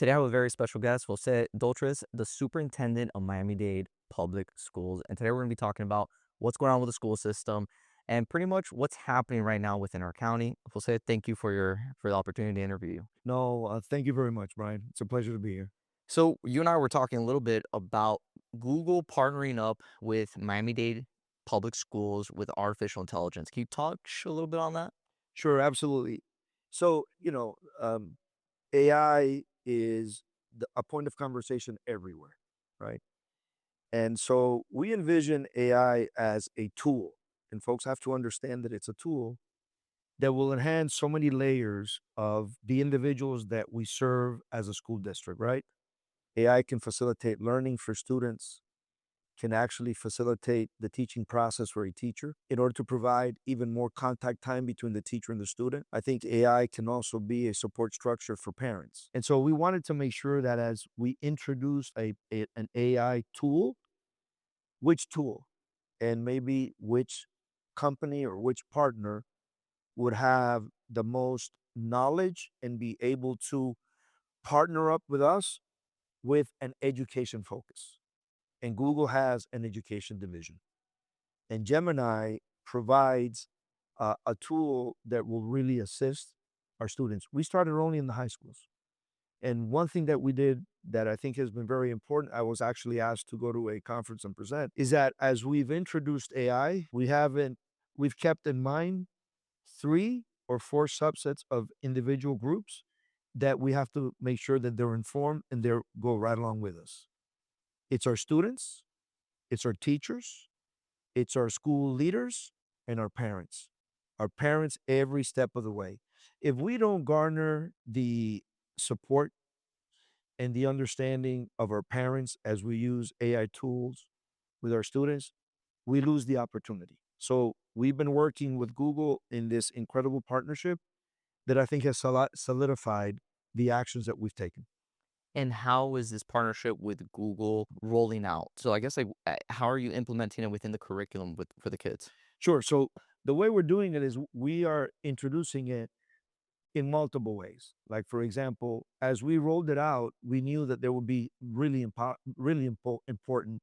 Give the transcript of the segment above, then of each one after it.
Today I have a very special guest, Jose Dotres, the Superintendent of Miami-Dade Public Schools. And today we're going to be talking about what's going on with the school system and pretty much what's happening right now within our county. Jose, thank you for the opportunity to interview you. No, thank you very much, Brian. It's a pleasure to be here. So you and I were talking a little bit about Google partnering up with Miami-Dade Public Schools with artificial intelligence. Can you touch a little bit on that? Sure, absolutely. So, AI is a point of conversation everywhere, right? And so we envision AI as a tool, and folks have to understand that it's a tool that will enhance so many layers of the individuals that we serve as a school district, right? AI can facilitate learning for students, can actually facilitate the teaching process for a teacher in order to provide even more contact time between the teacher and the student. I think AI can also be a support structure for parents. And so we wanted to make sure that as we introduce an AI tool, which tool and maybe which company or which partner would have the most knowledge and be able to partner up with us with an education focus. And Google has an education division. And Gemini provides a tool that will really assist our students. We started only in the high schools. And one thing that we did that I think has been very important, I was actually asked to go to a conference and present, is that as we've introduced AI, we've kept in mind 3 or 4 subsets of individual groups that we have to make sure that they're informed and they go right along with us. It's our students, it's our teachers, it's our school leaders, and our parents. Our parents every step of the way. If we don't garner the support and the understanding of our parents as we use AI tools with our students, we lose the opportunity. So we've been working with Google in this incredible partnership that I think has solidified the actions that we've taken. And how is this partnership with Google rolling out? So I guess like how are you implementing it within the curriculum for the kids? Sure. So the way we're doing it is we are introducing it in multiple ways. Like, for example, as we rolled it out, we knew that there would be important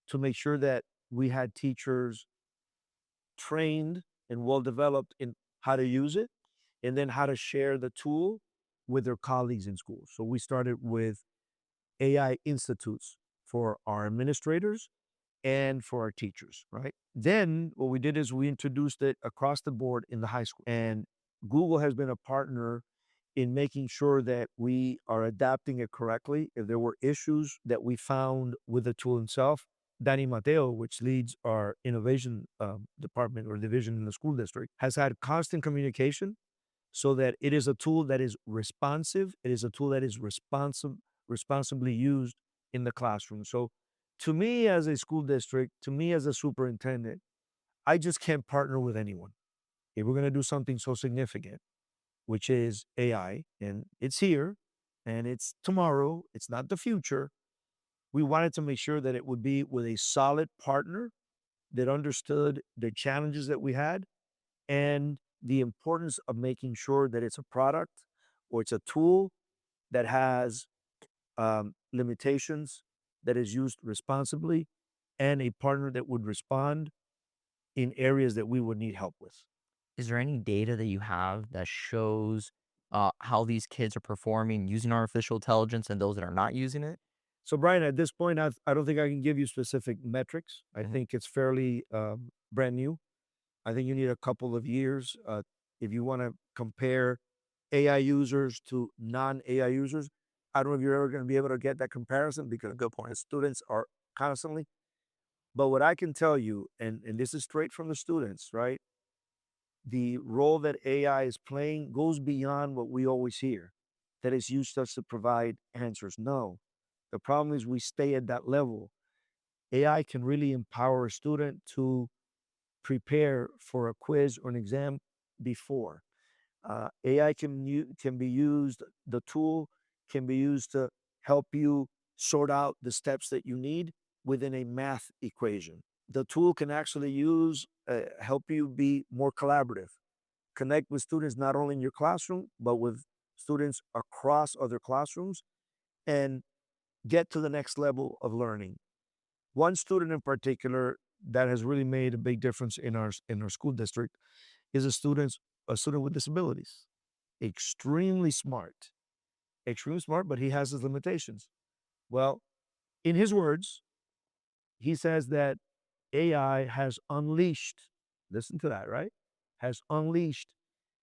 to make sure that we had teachers trained and well developed in how to use it and then how to share the tool with their colleagues in school. So we started with AI institutes for our administrators and for our teachers, right? Then what we did is we introduced it across the board in the high school. And Google has been a partner in making sure that we are adapting it correctly. If there were issues that we found with the tool itself, Danny Mateo, which leads our innovation department or division in the school district, has had constant communication so that it is a tool that is responsive. It is a tool that is responsibly used in the classroom. So to me as a school district, to me as a superintendent, I just can't partner with anyone. If we're going to do something so significant, which is AI, and it's here and it's tomorrow, it's not the future, we wanted to make sure that it would be with a solid partner that understood the challenges that we had and the importance of making sure that it's a product or it's a tool that has limitations, that is used responsibly, and a partner that would respond in areas that we would need help with. Is there any data that you have that shows how these kids are performing using artificial intelligence and those that are not using it? So, Brian, at this point, I don't think I can give you specific metrics. I Mhm. think it's fairly brand new. I think you need a couple of years if you want to compare AI users to non-AI users. I don't know if you're ever going to be able to get that comparison because Good point. the students are constantly. But what I can tell you, and this is straight from the students, right? The role that AI is playing goes beyond what we always hear, that it's used just to provide answers. No, the problem is we stay at that level. AI can really empower a student to prepare for a quiz or an exam before. AI can be used, the tool can be used to help you sort out the steps that you need within a math equation. The tool can actually help you be more collaborative, connect with students not only in your classroom, but with students across other classrooms and get to the next level of learning. One student in particular that has really made a big difference in our school district is a student with disabilities. Extremely extremely smart, but he has his limitations. Well, in his words, he says that AI has unleashed, listen to that, right? Has unleashed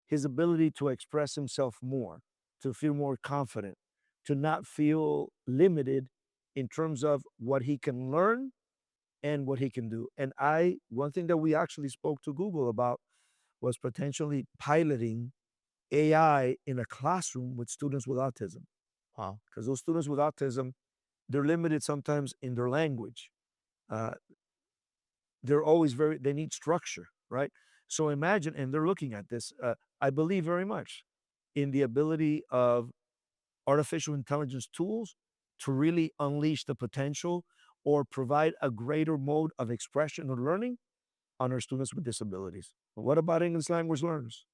his ability to express himself more, to feel more confident, to not feel limited in terms of what he can learn and what he can do. And one thing that we actually spoke to Google about was potentially piloting AI in a classroom with students with autism. Wow. Because those students with autism, they're limited sometimes in their language. Uh, they're always they need structure, right? So imagine, and they're looking at this, I believe very much in the ability of artificial intelligence tools to really unleash the potential or provide a greater mode of expression or learning on our students with disabilities. But what about English language learners,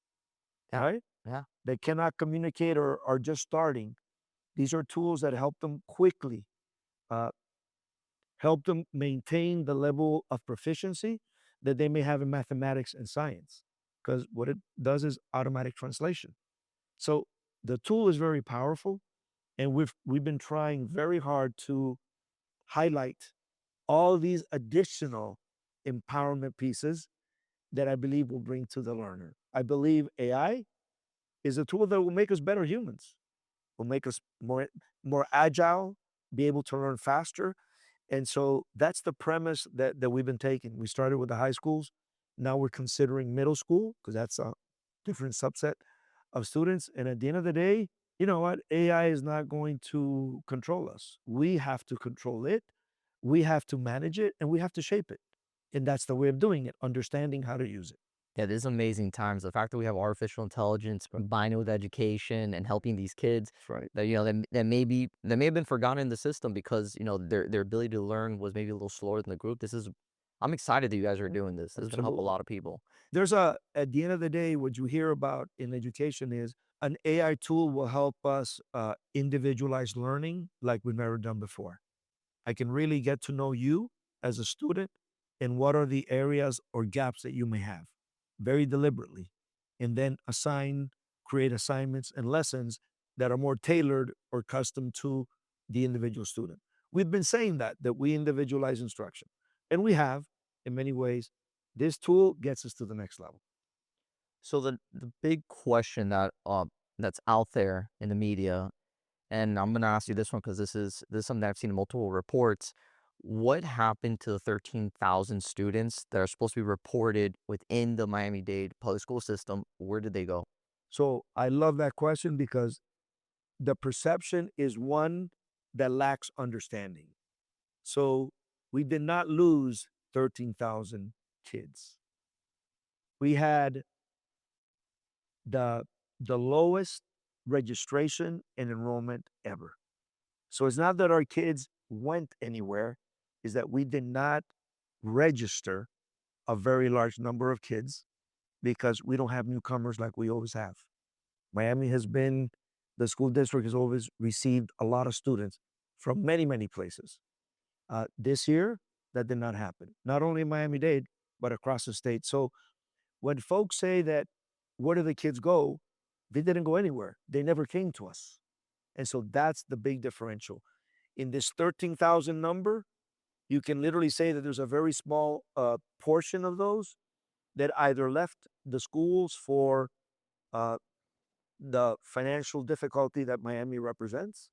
Yeah. right? Yeah. They cannot communicate or are just starting. These are tools that help them quickly, uh, help them maintain the level of proficiency that they may have in mathematics and science, because what it does is automatic translation. So the tool is very powerful, and we've been trying very hard to highlight all these additional empowerment pieces that I believe will bring to the learner. I believe AI is a tool that will make us better humans, will make us more agile, be able to learn faster. And so that's the premise that we've been taking. We started with the high schools. Now we're considering middle school because that's a different subset of students. And at the end of the day, you know what? AI is not going to control us. We have to control it. We have to manage it and we have to shape it. And that's the way of doing it, understanding how to use it. Yeah, this is amazing times. The fact that we have artificial intelligence combining with education and helping these kids That's right. that that may have been forgotten in the system because their ability to learn was maybe a little slower than the group. I'm excited that you guys are Yeah, doing this. This is gonna help a absolutely. lot of people. At the end of the day, what you hear about in education is an AI tool will help us individualize learning like we've never done before. I can really get to know you as a student and what are the areas or gaps that you may have very deliberately, and then create assignments and lessons that are more tailored or custom to the individual student. We've been saying that we individualize instruction, and we have in many ways. This tool gets us to the next level. So the big question that's out there in the media, and I'm gonna ask you this one because this is something that I've seen in multiple reports. What happened to the 13,000 students that are supposed to be reported within the Miami-Dade public school system? Where did they go? So I love that question because the perception is one that lacks understanding. So we did not lose 13,000 kids. We had the the lowest registration and enrollment ever. So it's not that our kids went anywhere, is that we did not register a very large number of kids because we don't have newcomers like we always have. Miami has been the school district has always received a lot of students from many places. This year, that did not happen. Not only in Miami-Dade, but across the state. So when folks say that, where do the kids go? They didn't go anywhere. They never came to us. And so that's the big differential. In this 13,000 number, you can literally say that there's a very small portion of those that either left the schools for uh, the financial difficulty that Miami represents,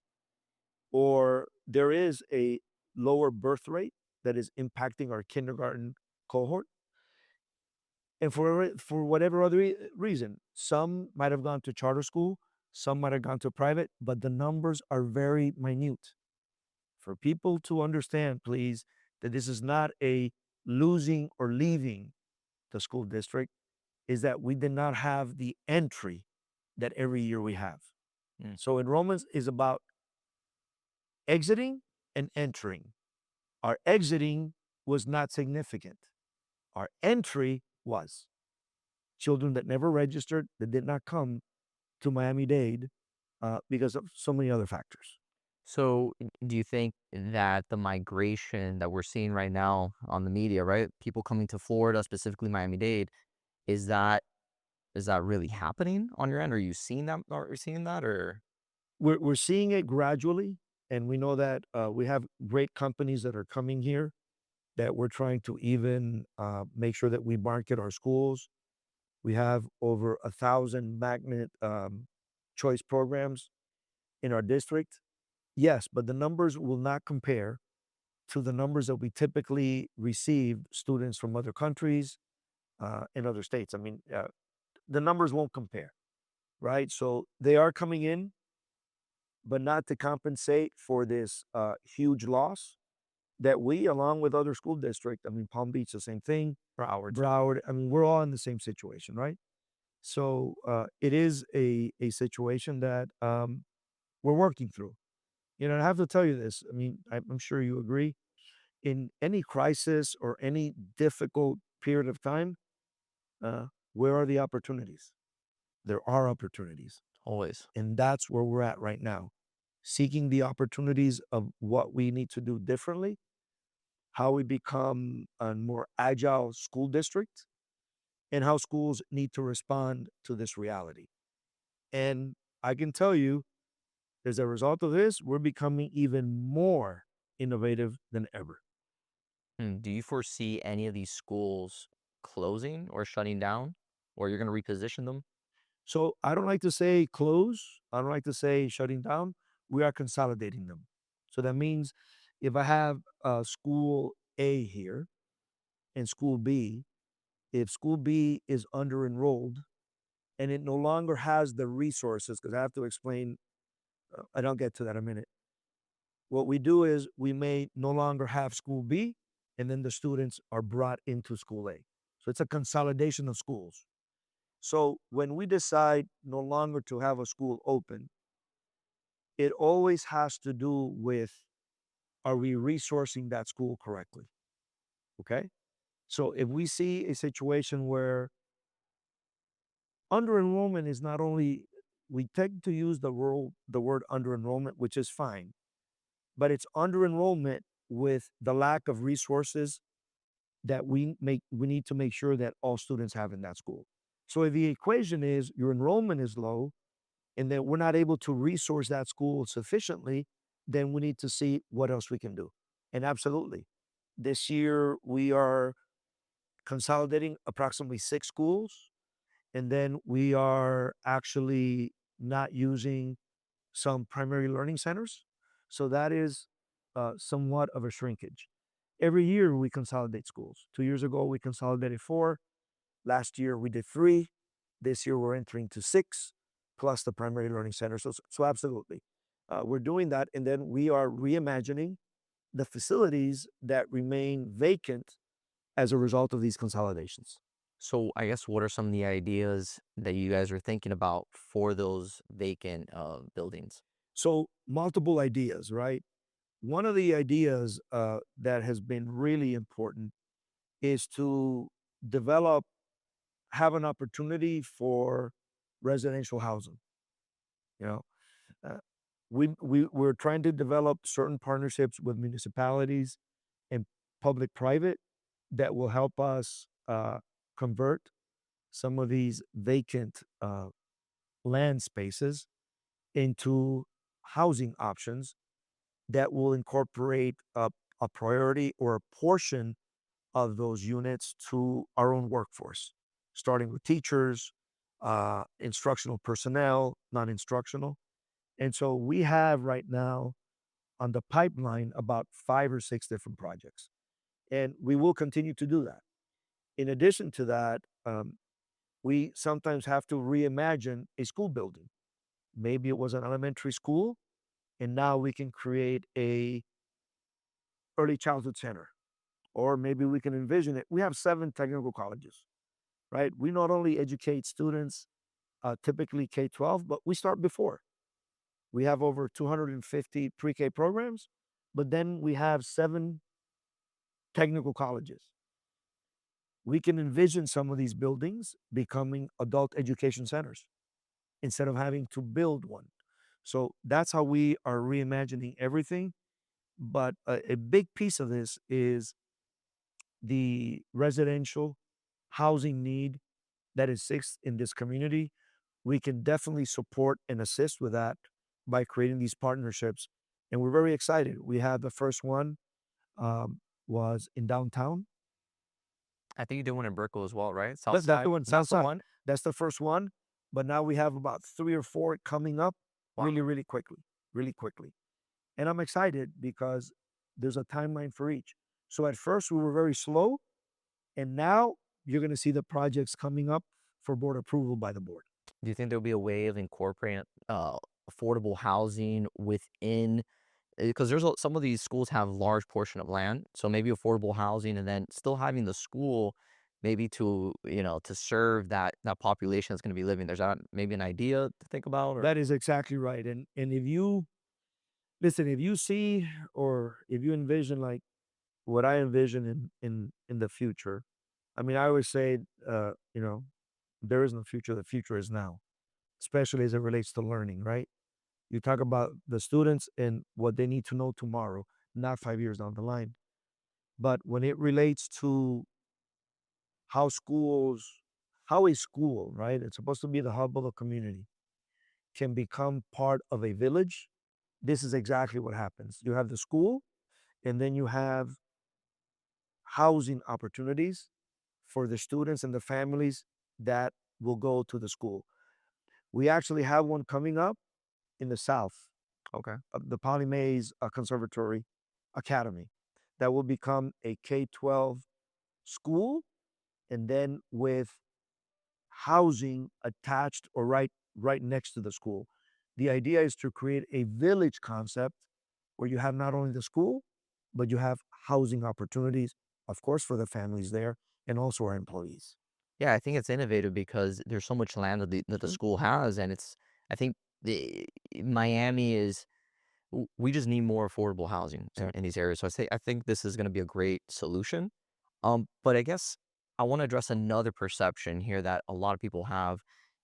or there is a lower birth rate that is impacting our kindergarten cohort. And for whatever other reason, some might have gone to charter school, some might have gone to private, but the numbers are very minute. For people to understand, please, that this is not a losing or leaving the school district, is that we did not have the entry that every year we have. Mm. So enrollments is about exiting and entering. Our exiting was not significant. Our entry was children that never registered, that did not come to Miami-Dade because of so many other factors. So, do you think that the migration that we're seeing right now on the media, right? People coming to Florida, specifically Miami-Dade, is that is that really happening on your end? Are you seeing that? Are you seeing that, or We're seeing it gradually, and we know that we have great companies that are coming here that we're trying to even make sure that we market our schools. We have over 1,000 magnet choice programs in our district. Yes, but the numbers will not compare to the numbers that we typically receive students from other countries in other states. I mean, the numbers won't compare, right? So they are coming in, but not to compensate for this huge loss that we, along with other school districts, I mean, Palm Beach, the same thing, Broward too? Broward, I mean, we're all in the same situation, right? So it is a situation that we're working through. You know, and I have to tell you this. I mean, I'm sure you agree. In any crisis or any difficult period of time, where are the opportunities? There are opportunities. Always. And that's where we're at right now, seeking the opportunities of what we need to do differently, how we become a more agile school district, and how schools need to respond to this reality. And I can tell you, as a result of this, we're becoming even more innovative than ever. Do you foresee any of these schools closing or shutting down, or you're going to reposition them? So I don't like to say close. I don't like to say shutting down. We are consolidating them. So that means if I have school A here and school B, if school B is under enrolled and it no longer has the resources, because I have to explain, I don't get to that in a minute. What we do is we may no longer have school B, and then the students are brought into school A. So it's a consolidation of schools. So when we decide no longer to have a school open, it always has to do with, are we resourcing that school correctly? Okay. So if we see a situation where under enrollment is not only, we tend to use the word under enrollment, which is fine, but it's under enrollment with the lack of resources that we need to make sure that all students have in that school. So if the equation is your enrollment is low and that we're not able to resource that school sufficiently, then we need to see what else we can do. And absolutely, this year we are consolidating approximately 6 schools, and then we are actually not using some primary learning centers. So that is somewhat of a shrinkage. Every year we consolidate schools. 2 years ago, we consolidated 4. Last year, we did 3. This year, we're entering to 6, plus the primary learning center. So absolutely. We're doing that. And then we are reimagining the facilities that remain vacant as a result of these consolidations. So, I guess what are some of the ideas that you guys are thinking about for those vacant buildings? So, multiple ideas, right? One of the ideas that has been really important is to develop, have an opportunity for residential housing. You know, uh, we're trying to develop certain partnerships with municipalities and public private that will help us convert some of these vacant land spaces into housing options that will incorporate a priority or a portion of those units to our own workforce, starting with teachers, instructional personnel, non instructional. And so we have right now on the pipeline about 5 or 6 different projects, and we will continue to do that. In addition to that, we sometimes have to reimagine a school building. Maybe it was an elementary school, and now we can create a early childhood center, or maybe we can envision it. We have 7 technical colleges, right? We not only educate students, typically K-12, but we start before. We have over 250 pre-K programs, but then we have 7 technical colleges. We can envision some of these buildings becoming adult education centers instead of having to build one. So that's how we are reimagining everything. But a big piece of this is the residential housing need that exists in this community. We can definitely support and assist with that by creating these partnerships. And we're very excited. We have the first one was in downtown. I think you did one in Brickell as well, right? South That's the side. one, That's the Southside. one? That's the first one. But now we have about 3 or 4 coming up Wow. really quickly, really quickly. And I'm excited because there's a timeline for each. So at first we were very slow, and now you're going to see the projects coming up for board approval by the board. Do you think there'll be a way of incorporating affordable housing within? Because some of these schools have large portion of land, so maybe affordable housing, and then still having the school maybe to to serve that population that's going to be living. There's that maybe an idea to think about, or That is exactly right. And if you listen, if you see or if you envision like what I envision in the future, I mean, I always say, there is no future. The future is now, especially as it relates to learning. Right? You talk about the students and what they need to know tomorrow, not 5 years down the line. But when it relates to how schools, how a school, right? It's supposed to be the hub of a community, can become part of a village. This is exactly what happens. You have the school, and then you have housing opportunities for the students and the families that will go to the school. We actually have one coming up in the South, okay. the Polly Mays Conservatory Academy, that will become a K-12 school, and then with housing attached or right next to the school. The idea is to create a village concept where you have not only the school, but you have housing opportunities, of course, for the families there and also our employees. Yeah, I think it's innovative because there's so much land that the Mhm. school has, and I think Miami is. We just need more affordable housing in these areas. So I think this is going to be a great solution. But I guess I want to address another perception here that a lot of people have,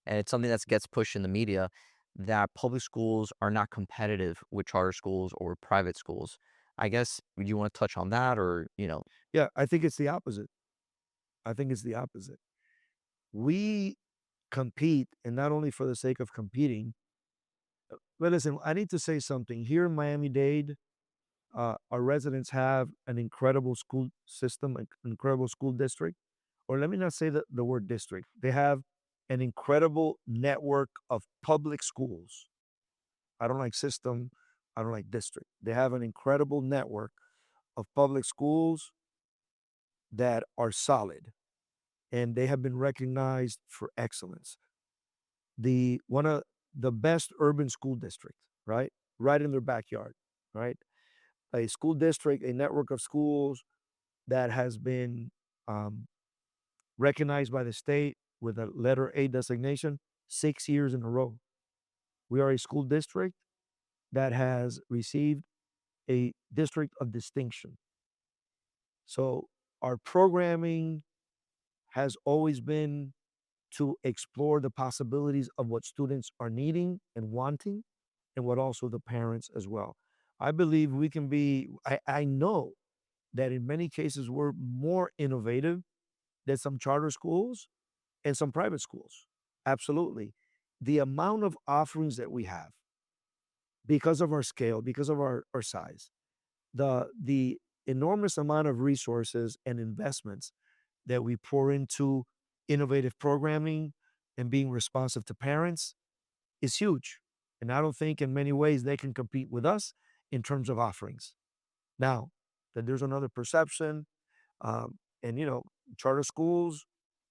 and it's something that gets pushed in the media, that public schools are not competitive with charter schools or private schools. I guess you want to touch on that, or Yeah, I think it's the opposite. I think it's the opposite. We compete, and not only for the sake of competing, but listen, I need to say something. Here in Miami-Dade, our residents have an incredible school system, an incredible school district. Or let me not say the word district. They have an incredible network of public schools. I don't like system. I don't like district. They have an incredible network of public schools that are solid, and they have been recognized for excellence. The one of the best urban school districts, right? Right in their backyard, right? A school district, a network of schools that has been um, recognized by the state with a letter A designation 6 years in a row. We are a school district that has received a district of distinction. So our programming has always been to explore the possibilities of what students are needing and wanting, and what also the parents as well. I believe we can be, I know that in many cases we're more innovative than some charter schools and some private schools. Absolutely. The amount of offerings that we have because of our scale, because of our size, the enormous amount of resources and investments that we pour into innovative programming and being responsive to parents is huge. And I don't think in many ways they can compete with us in terms of offerings. Now, that there's another perception, and charter schools,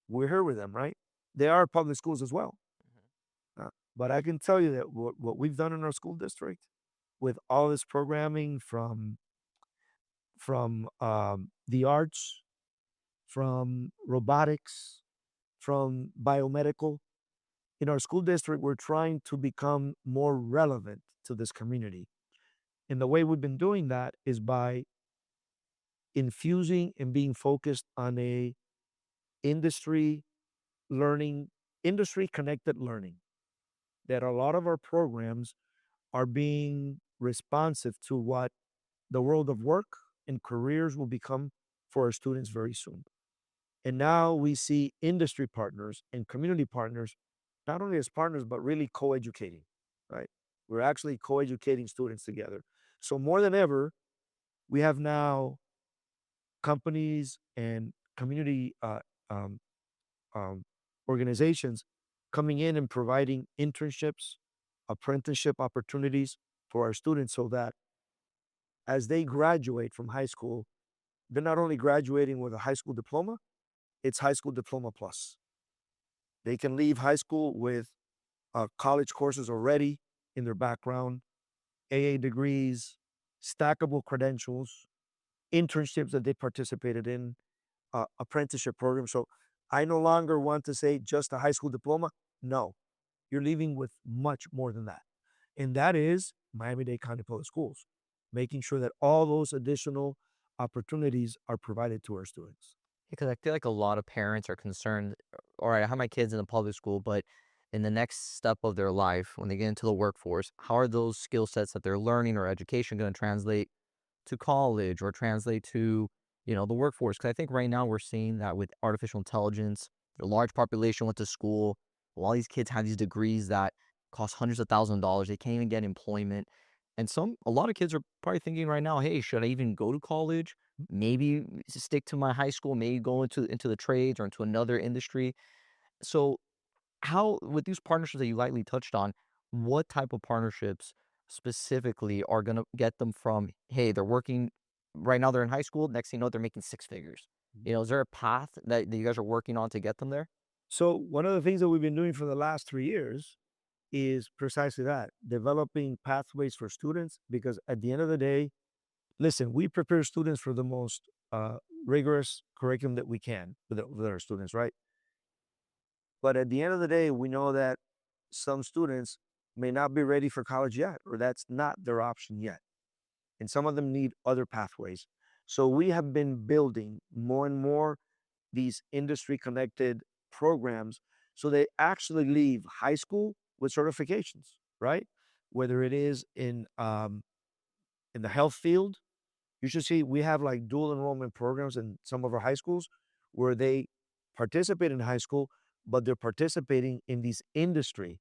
we're here with them, right? They are public schools as well. But I can tell you that what we've done in our school district with all this programming from the arts, from robotics, from biomedical, in our school district, we're trying to become more relevant to this community. And the way we've been doing that is by infusing and being focused on a industry learning, industry connected learning. That a lot of our programs are being responsive to what the world of work and careers will become for our students very soon. And now we see industry partners and community partners, not only as partners, but really co-educating, right? We're actually co-educating students together. So more than ever, we have now companies and community um, um, organizations coming in and providing internships, apprenticeship opportunities for our students so that as they graduate from high school, they're not only graduating with a high school diploma, it's high school diploma plus. They can leave high school with college courses already in their background, AA degrees, stackable credentials, internships that they participated in, apprenticeship programs. So I no longer want to say just a high school diploma. No, you're leaving with much more than that. And that is Miami-Dade County Public Schools, making sure that all those additional opportunities are provided to our students. Because I feel like a lot of parents are concerned, all right, I have my kids in the public school, but in the next step of their life, when they get into the workforce, how are those skill sets that they're learning or education going to translate to college or translate to, the workforce? Because I think right now we're seeing that with artificial intelligence, a large population went to school. A lot of these kids have these degrees that cost hundreds of thousands of dollars. They can't even get employment. And a lot of kids are probably thinking right now, hey, should I even go to college? Maybe stick to my high school, maybe go into the trades or into another industry. So how with these partnerships that you lightly touched on, what type of partnerships specifically are gonna get them from, hey, they're working right now, they're in high school, next thing you know, they're making six figures. Is there a path that you guys are working on to get them there? So one of the things that we've been doing for the last 3 years is precisely that, developing pathways for students. Because at the end of the day, listen, we prepare students for the most rigorous curriculum that we can with our students, right? But at the end of the day, we know that some students may not be ready for college yet, or that's not their option yet. And some of them need other pathways. So we have been building more and more these industry connected programs so they actually leave high school with certifications, right? Whether it is in the health field, you should see we have like dual enrollment programs in some of our high schools where they participate in high school, but they're participating in these industry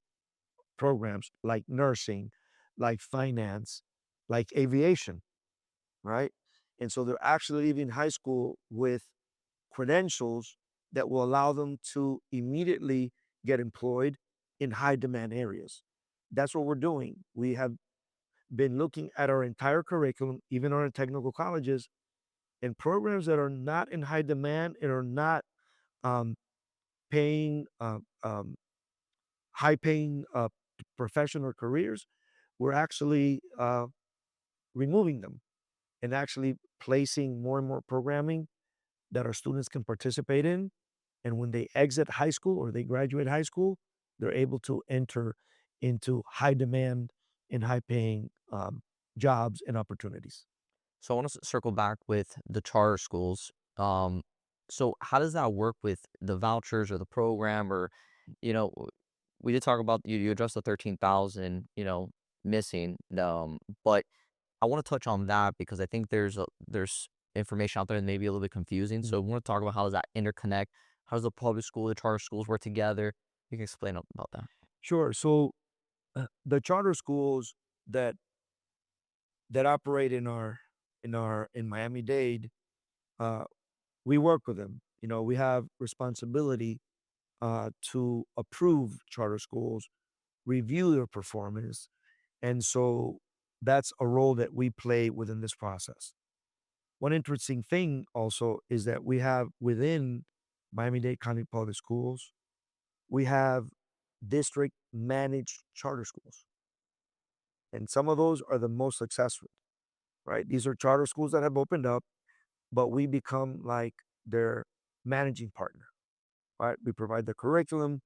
programs like nursing, like finance, like aviation, right? And so they're actually leaving high school with credentials that will allow them to immediately get employed in high demand areas. That's what we're doing. We have been looking at our entire curriculum, even our technical colleges, and programs that are not in high demand and are not um, paying high paying professional careers. We're actually removing them and actually placing more and more programming that our students can participate in. And when they exit high school or they graduate high school, they're able to enter into high demand and high paying jobs and opportunities. So I want to circle back with the charter schools. Um, so how does that work with the vouchers or the program or, you know, w- we did talk about you addressed the 13,000, missing. But I want to touch on that because I think there's information out there that may be a little bit confusing. So I want to talk about how does that interconnect? How does the public school, the charter schools work together? You can explain about that. Sure. So the charter schools that operate in Miami-Dade, uh, we work with them. We have responsibility to approve charter schools, review their performance, and so that's a role that we play within this process. One interesting thing also is that we have within Miami-Dade County Public Schools, we have district managed charter schools, and some of those are the most successful, right? These are charter schools that have opened up, but we become like their managing partner, right? We provide the curriculum,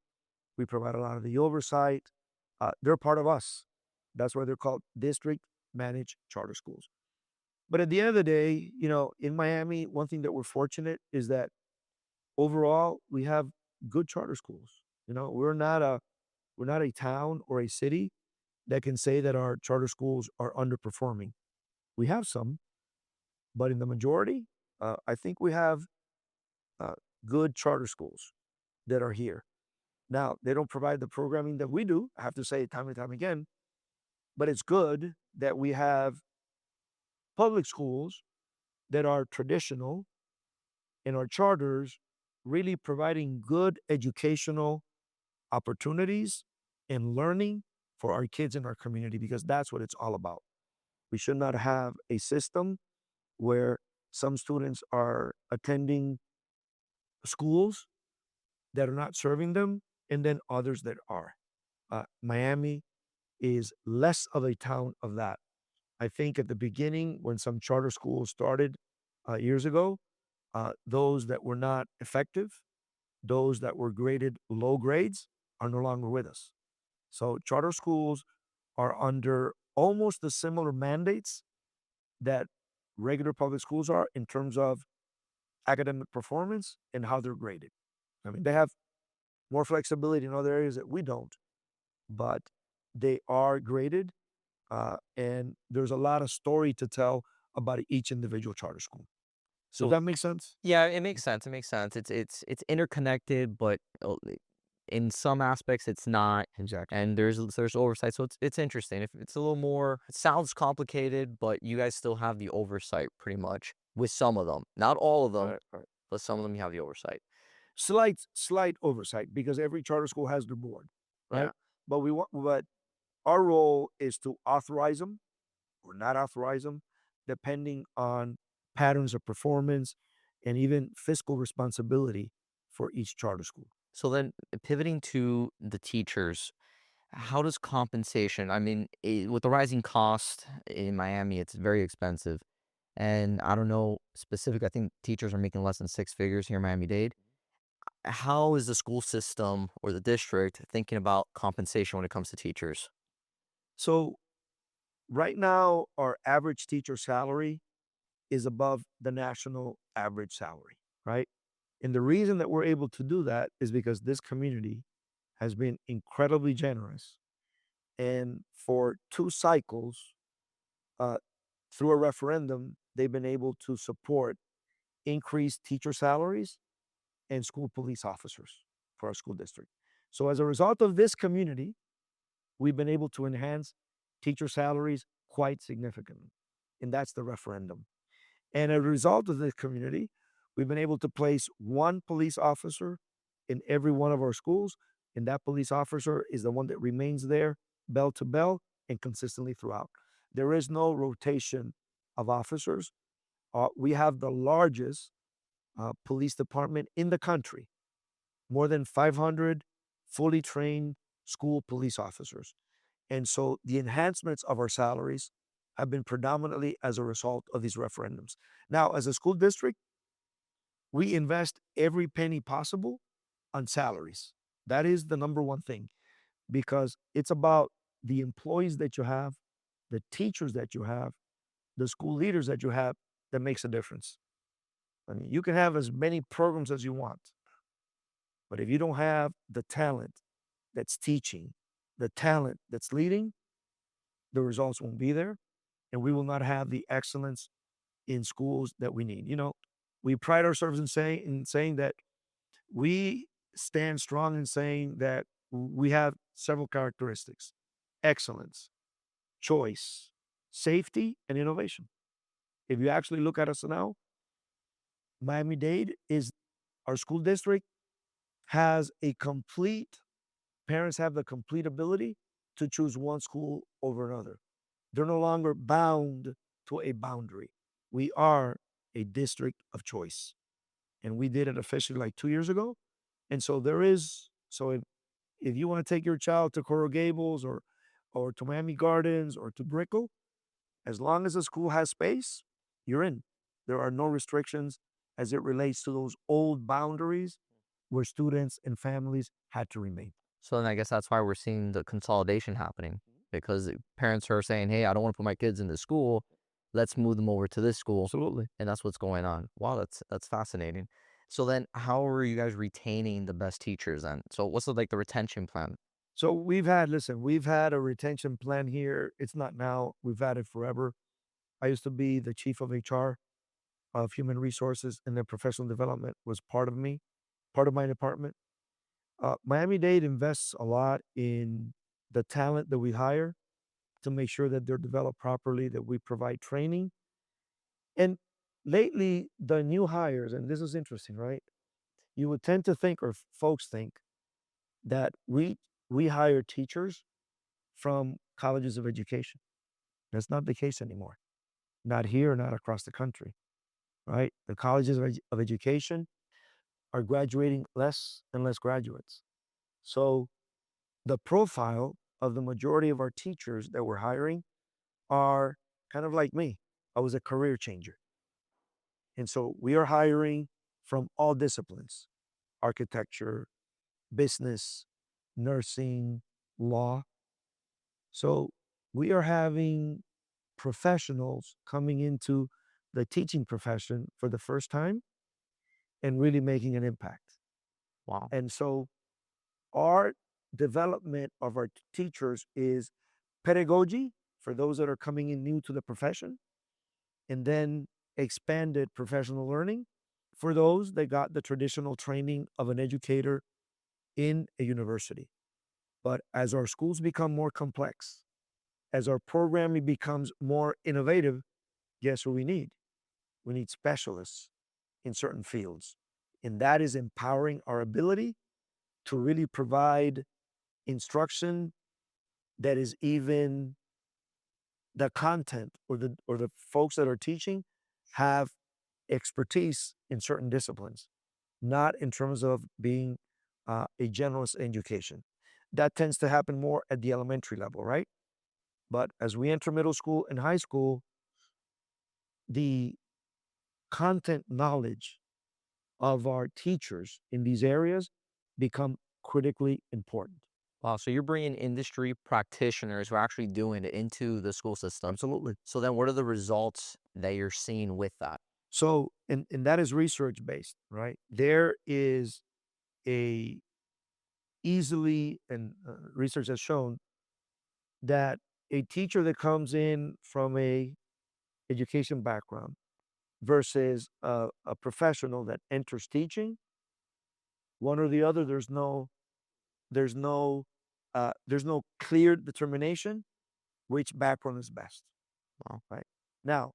we provide a lot of the oversight. They're part of us. That's why they're called district managed charter schools. But at the end of the day, in Miami, one thing that we're fortunate is that overall we have good charter schools. We're not a town or a city that can say that our charter schools are underperforming. We have some, but in the majority, I think we have uh, good charter schools that are here. Now, they don't provide the programming that we do. I have to say it time and time again, but it's good that we have public schools that are traditional and our charters really providing good educational opportunities and learning for our kids in our community because that's what it's all about. We should not have a system where some students are attending schools that are not serving them and then others that are. Miami is less of a town of that. I think at the beginning, when some charter schools started years ago, those that were not effective, those that were graded low grades, are no longer with us. So charter schools are under almost the similar mandates that regular public schools are in terms of academic performance and how they're graded. I mean, they have more flexibility in other areas that we don't, but they are graded, and there's a lot of story to tell about each individual charter school. Does So that make sense? yeah, it makes sense. It makes sense. It's interconnected, but in some aspects it's not. Exactly. And there's oversight. So it's interesting. If it's a little more, it sounds complicated, but you guys still have the oversight pretty much with some of them. Not all of them, Right, right. but some of them you have the oversight. Slight oversight because every charter school has their board, right? Yeah. But our role is to authorize them or not authorize them, depending on patterns of performance and even fiscal responsibility for each charter school. So then pivoting to the teachers, how does compensation, I mean, with the rising cost in Miami, it's very expensive. And I don't know specific, I think teachers are making less than six figures here in Miami-Dade. How is the school system or the district thinking about compensation when it comes to teachers? So right now, our average teacher salary is above the national average salary, right? And the reason that we're able to do that is because this community has been incredibly generous. And for two cycles, uh, through a referendum, they've been able to support increased teacher salaries and school police officers for our school district. So, as a result of this community, we've been able to enhance teacher salaries quite significantly. And that's the referendum. And as a result of this community, we've been able to place one police officer in every one of our schools. And that police officer is the one that remains there bell to bell and consistently throughout. There is no rotation of officers. We have the largest police department in the country, more than 500 fully trained school police officers. And so the enhancements of our salaries have been predominantly as a result of these referendums. Now, as a school district, we invest every penny possible on salaries. That is the number one thing because it's about the employees that you have, the teachers that you have, the school leaders that you have that makes a difference. I mean, you can have as many programs as you want, but if you don't have the talent that's teaching, the talent that's leading, the results won't be there. And we will not have the excellence in schools that we need. We pride ourselves in saying that we stand strong in saying that we have several characteristics: excellence, choice, safety, and innovation. If you actually look at us now, Miami-Dade is our school district has a complete parents have the complete ability to choose one school over another. They're no longer bound to a boundary. We are a district of choice. And we did it officially like 2 years ago. And so if you want to take your child to Coral Gables or to Miami Gardens or to Brickell, as long as the school has space, you're in. There are no restrictions as it relates to those old boundaries where students and families had to remain. So then I guess that's why we're seeing the consolidation happening because parents are saying, hey, I don't want to put my kids in this school. Let's move them over to this school. Absolutely. And that's what's going on. Wow, that's fascinating. So then how are you guys retaining the best teachers then? So what's the retention plan? So we've had a retention plan here. It's not now. We've had it forever. I used to be the chief of HR, of human resources, and then professional development was part of my department. Miami-Dade invests a lot in the talent that we hire to make sure that they're developed properly, that we provide training. And lately, the new hires, and this is interesting, right? You would tend to think, or folks think, that we hire teachers from colleges of education. That's not the case anymore. Not here, not across the country, right? The colleges of education are graduating less and less graduates. So the profile of the majority of our teachers that we're hiring are kind of like me. I was a career changer. And so we are hiring from all disciplines: architecture, business, nursing, law. So we are having professionals coming into the teaching profession for the first time and really making an impact. Wow. And so our development of our teachers is pedagogy for those that are coming in new to the profession, and then expanded professional learning for those that got the traditional training of an educator in a university. But as our schools become more complex, as our programming becomes more innovative, guess what we need? We need specialists in certain fields. And that is empowering our ability to really provide instruction that is even the content, or the folks that are teaching have expertise in certain disciplines, not in terms of being a generalist education. That tends to happen more at the elementary level, right? But as we enter middle school and high school, the content knowledge of our teachers in these areas become critically important. Wow. So you're bringing industry practitioners who are actually doing it into the school system. Absolutely. So then what are the results that you're seeing with that? So, and that is research based, right? There is a easily, and research has shown that a teacher that comes in from a education background versus a professional that enters teaching, one or the other, there's no there's no clear determination which background is best. Wow. Right now,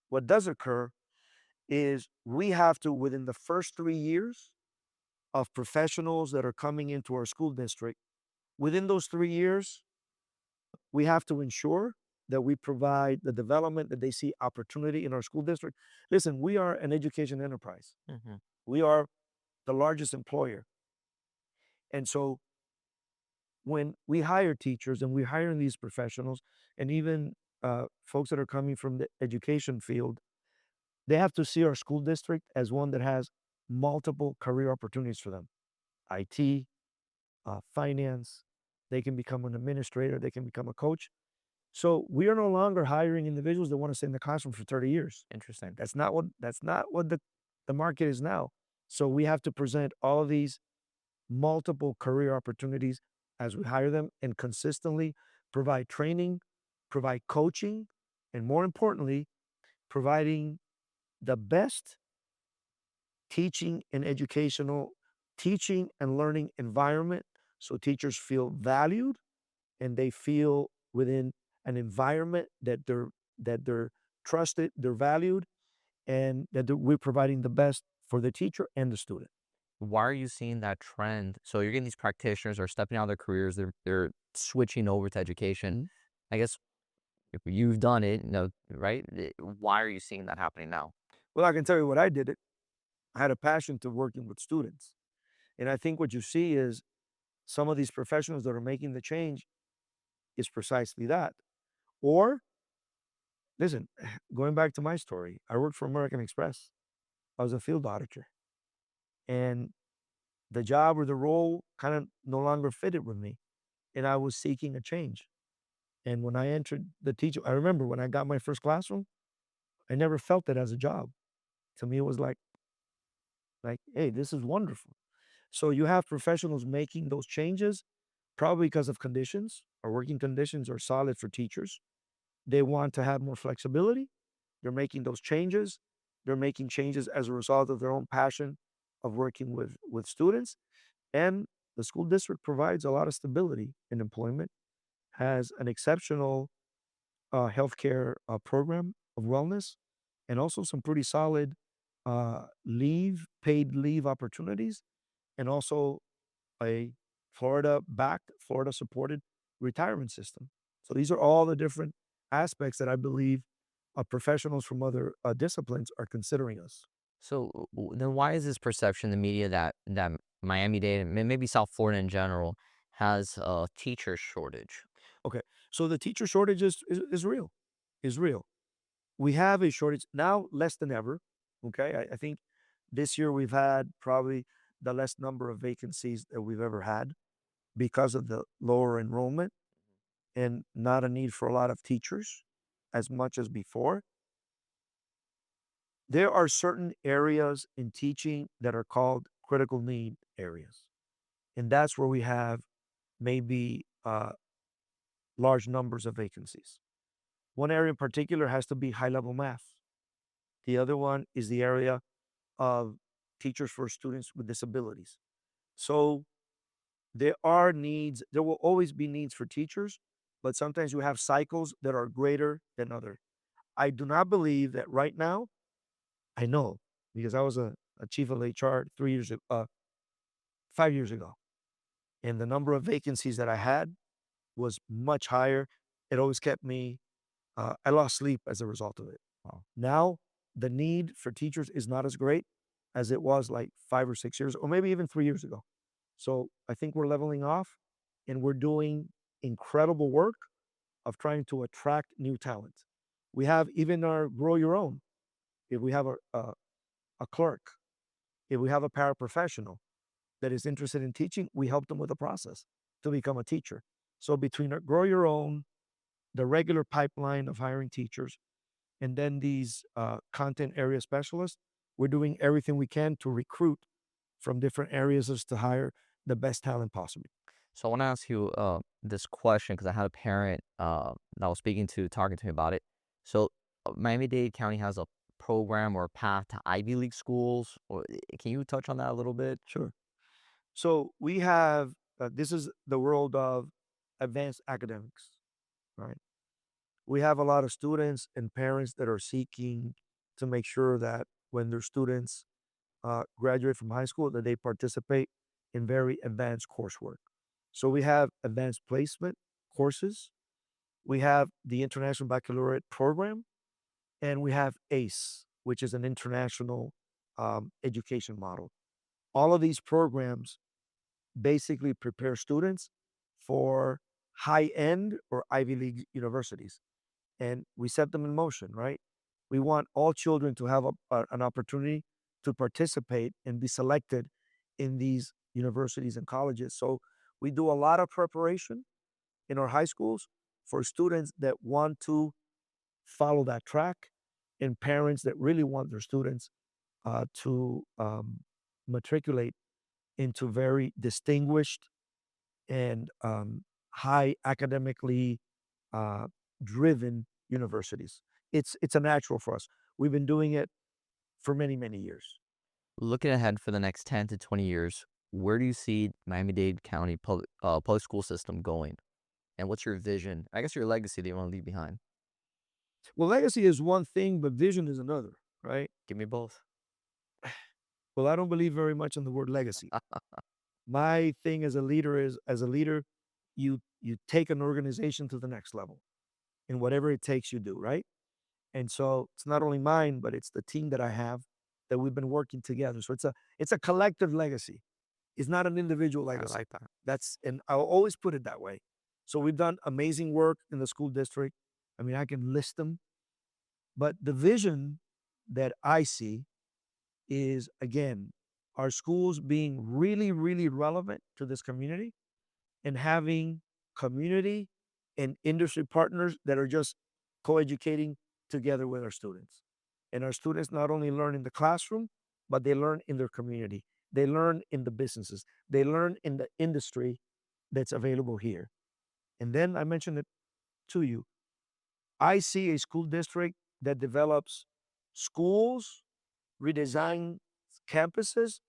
what does occur is we have to, within the first 3 years of professionals that are coming into our school district, within those 3 years, we have to ensure that we provide the development that they see opportunity in our school district. Listen, we are an education enterprise. Hmm. We are the largest employer. And so when we hire teachers and we're hiring these professionals, and even folks that are coming from the education field, they have to see our school district as one that has multiple career opportunities for them: IT, finance. They can become an administrator, they can become a coach. So we are no longer hiring individuals that want to stay in the classroom for 30 years. Interesting. That's not what the market is now. So we have to present all of these multiple career opportunities as we hire them, and consistently provide training, provide coaching, and more importantly, providing the best teaching and learning environment, so teachers feel valued and they feel within an environment that they're trusted, they're valued, and we're providing the best for the teacher and the student. Why are you seeing that trend? So you're getting these practitioners are stepping out of their careers, they're switching over to education. Mhm. I guess if you've done it, right? Why are you seeing that happening now? Well, I can tell you what I did. It. I had a passion to working with students. And I think what you see is some of these professionals that are making the change is precisely that. Or, listen, going back to my story, I worked for American Express. I was a field auditor, and the job or the role kind of no longer fitted with me. And I was seeking a change. And when I entered the teacher, I remember when I got my first classroom, I never felt it as a job. To me, it was like, hey, this is wonderful. So you have professionals making those changes probably because of conditions. Our working conditions are solid for teachers. They want to have more flexibility. They're making those changes. They're making changes as a result of their own passion of working with students. And the school district provides a lot of stability in employment, has an exceptional healthcare program of wellness, and also some pretty solid paid leave opportunities, and also a Florida-backed, Florida-supported retirement system. So these are all the different aspects that I believe professionals from other disciplines are considering us. So then why is this perception in the media that Miami-Dade and maybe South Florida in general has a teacher shortage? Okay, so the teacher shortage is real, is real. We have a shortage now less than ever. Okay, I think this year we've had probably the less number of vacancies that we've ever had because of the lower enrollment and not a need for a lot of teachers as much as before. There are certain areas in teaching that are called critical need areas. And that's where we have maybe large numbers of vacancies. One area in particular has to be high level math. The other one is the area of teachers for students with disabilities. So there are needs, there will always be needs for teachers, but sometimes you have cycles that are greater than other. I do not believe that right now, I know because I was a chief of HR 3 years, 5 years ago, and the number of vacancies that I had was much higher. It always kept me, I lost sleep as a result of it. Wow. Now, the need for teachers is not as great as it was like 5 or 6 years, or maybe even 3 years ago. So I think we're leveling off and we're doing incredible work of trying to attract new talent. We have even our grow your own. If we have a clerk, if we have a paraprofessional that is interested in teaching, we help them with the process to become a teacher. So between our grow your own, the regular pipeline of hiring teachers, and then these content area specialists, we're doing everything we can to recruit from different areas as to hire the best talent possible. So I want to ask you this question because I had a parent that I was talking to me about it. So Miami-Dade County has a program or a path to Ivy League schools. Or can you touch on that a little bit? Sure. So we have, this is the world of advanced academics, right? We have a lot of students and parents that are seeking to make sure that when their students graduate from high school, that they participate in very advanced coursework. So we have advanced placement courses, we have the International Baccalaureate program, and we have ACE, which is an international education model. All of these programs basically prepare students for high end or Ivy League universities. And we set them in motion, right? We want all children to have an opportunity to participate and be selected in these universities and colleges. So we do a lot of preparation in our high schools for students that want to follow that track and parents that really want their students to matriculate into very distinguished and high academically uh, driven universities. It's a natural for us. We've been doing it for many, many years. Looking ahead for the next 10 to 20 years, where do you see Miami-Dade County public school system going? And what's your vision? I guess your legacy that you want to leave behind. Well, legacy is one thing, but vision is another, right? Give me both. Well, I don't believe very much in the word legacy. My thing as a leader is, as a leader, you take an organization to the next level, and whatever it takes, you do, right? And so it's not only mine, but it's the team that I have that we've been working together. So it's a collective legacy. It's not an individual I legacy. like that. That's and I'll always put it that way. So we've done amazing work in the school district. I mean, I can list them, but the vision that I see is again our schools being really, really relevant to this community and having community and industry partners that are just co-educating together with our students. And our students not only learn in the classroom, but they learn in their community. They learn in the businesses. They learn in the industry that's available here. And then I mentioned it to you. I see a school district that develops schools, redesign campuses,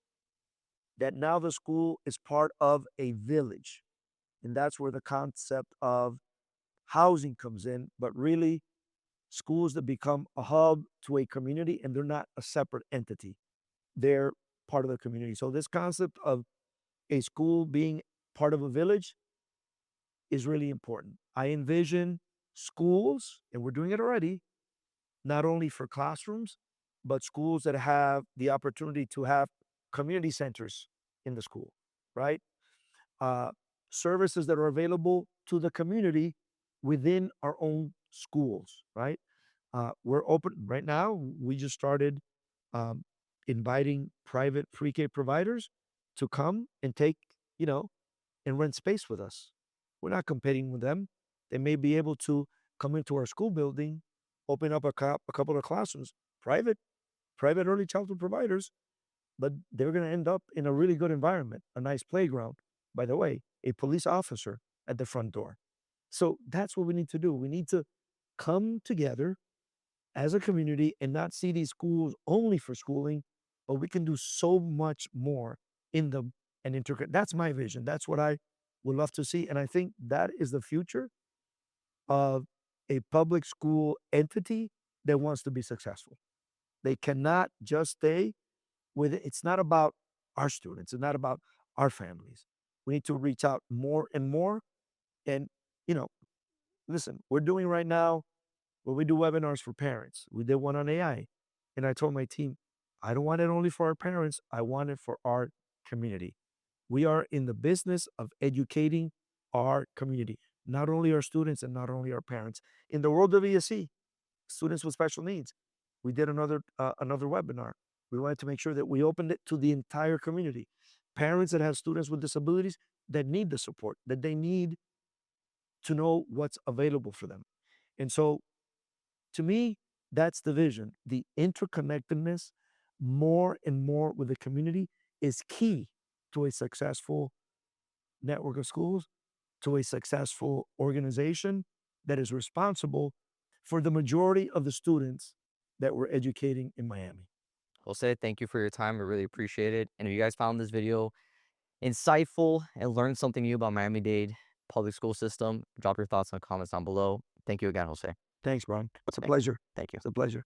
that now the school is part of a village. And that's where the concept of housing comes in, but really schools that become a hub to a community and they're not a separate entity. They're part of the community. So this concept of a school being part of a village is really important. I envision schools, and we're doing it already, not only for classrooms, but schools that have the opportunity to have community centers in the school, right? Uh, Services that are available to the community within our own schools, right? We're open right now. We just started um, inviting private pre-K providers to come and take, you know, and rent space with us. We're not competing with them. They may be able to come into our school building, open up a couple of classrooms, private early childhood providers, but they're going to end up in a really good environment, a nice playground. By the way, a police officer at the front door. So that's what we need to do. We need to come together as a community and not see these schools only for schooling, but we can do so much more in them and integrate. That's my vision. That's what I would love to see. And I think that is the future of a public school entity that wants to be successful. They cannot just stay with it. It's not about our students. It's not about our families. We need to reach out more and more. And, you know, listen, we're doing right now where we do webinars for parents. We did one on AI. And I told my team, I don't want it only for our parents. I want it for our community. We are in the business of educating our community, not only our students and not only our parents. In the world of ESE, students with special needs, we did another webinar. We wanted to make sure that we opened it to the entire community. Parents that have students with disabilities that need the support, that they need to know what's available for them. And so to me, that's the vision. The interconnectedness more and more with the community is key to a successful network of schools, to a successful organization that is responsible for the majority of the students that we're educating in Miami. Jose, thank you for your time. I really appreciate it. And if you guys found this video insightful and learned something new about Miami-Dade Public School System, drop your thoughts in the comments down below. Thank you again, Jose. Thanks, Brian. It's a Thank you. pleasure. Thank you. It's a pleasure.